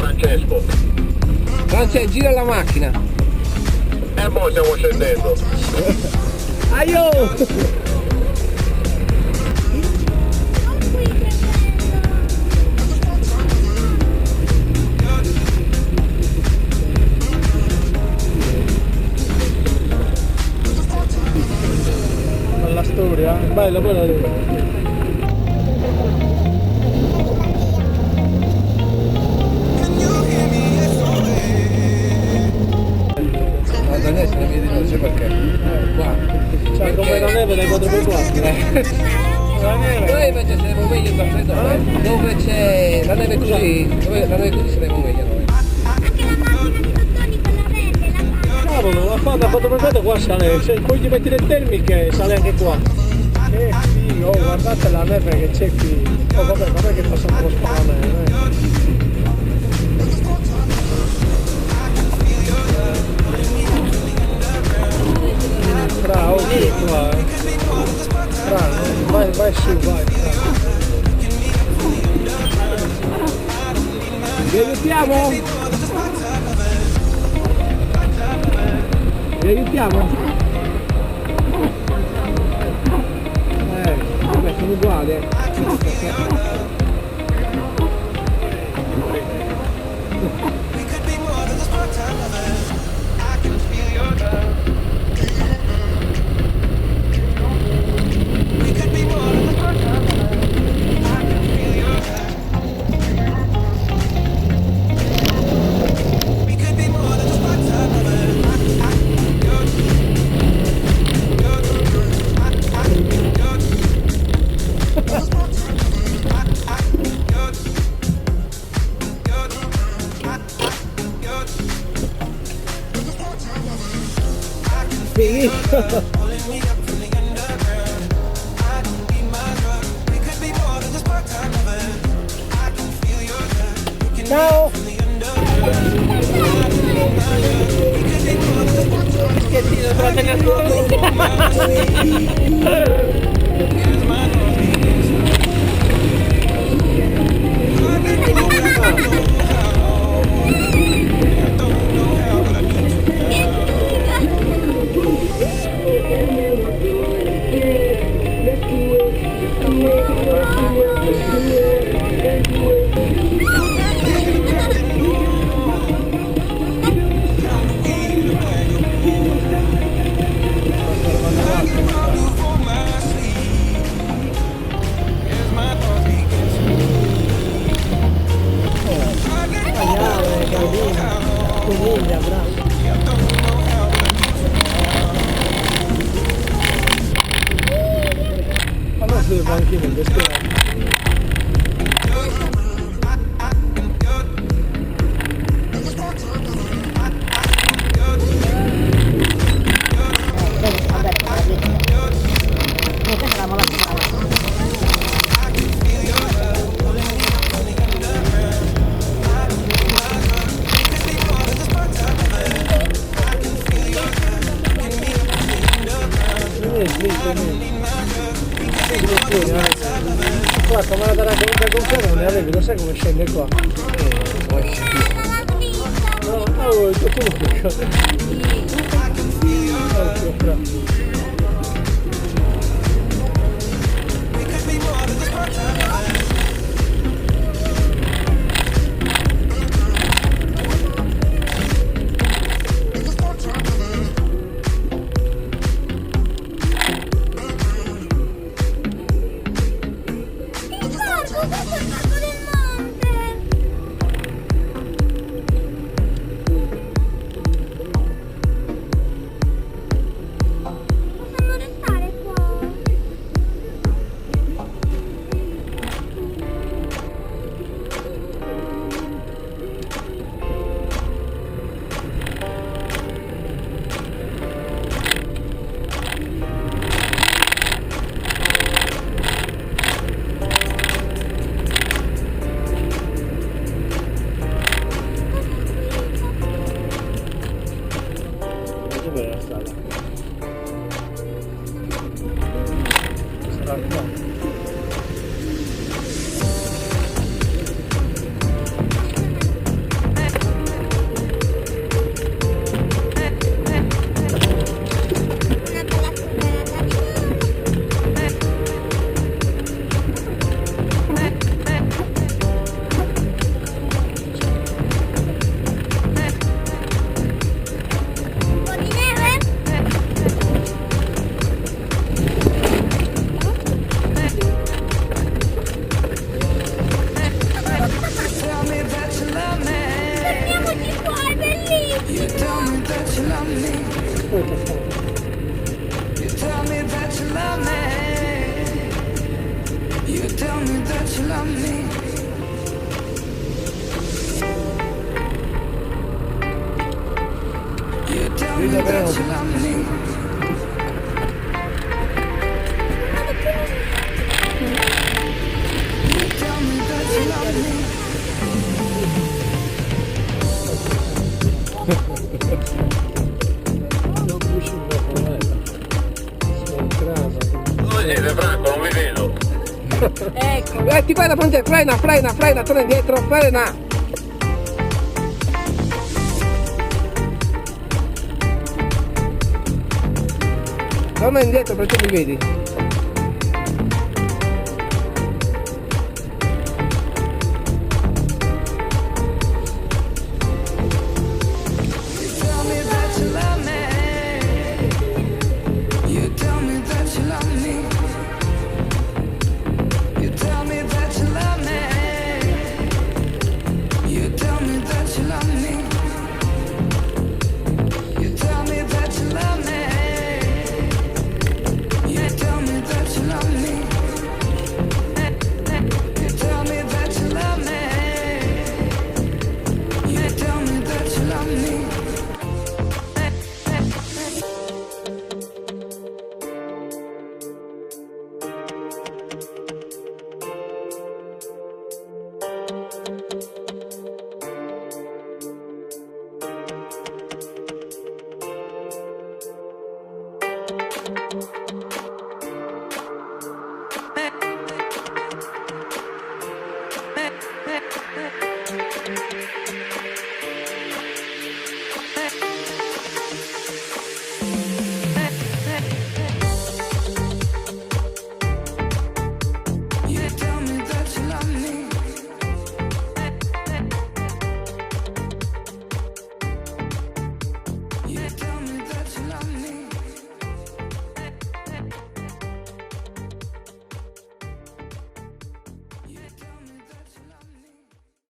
Francesco. Francesco, gira la macchina. E mo stiamo scendendo. Aio! Bella storia, bella quella lì. Da me se ne vede, non so perché. Qua. Cioè come la neve dai 4x4. La neve. Noi invece saremo meglio da freddo, dove c'è la neve così, dove la neve così saremo meglio noi. Cavolo, la fa da 4x4 qua sale, se poi gli metti le termiche sale anche qua. Che figo, oh, guardate la neve che c'è qui. Oh vabbè, vabbè che passa un po' spavane, Bravo, vieni qua, Bravo, vai su, vai. Vi aiutiamo? Vi aiutiamo? Vabbè, sono uguali. Ciao! Schettino tra Anche nel vestire. Qua come la da conferma non ne avevi, lo sai come scende qua? No, oh, tu love me. You tell me that you love me. You tell me that you love me. You tell me that you love me. You tell me that you love me. Non uscito da problema. Sei in casa. Dove siete, Franco? Non vi vedo. Ecco. Ti fai da fronte, frena, torna indietro, frena. Torna indietro perché mi vedi. You tell me that you love me. You tell me that you love me. You tell me that you love me. You tell me that you love me. You tell me that you love me. You tell me that you love me. You tell me that you love me. You tell me that you love me.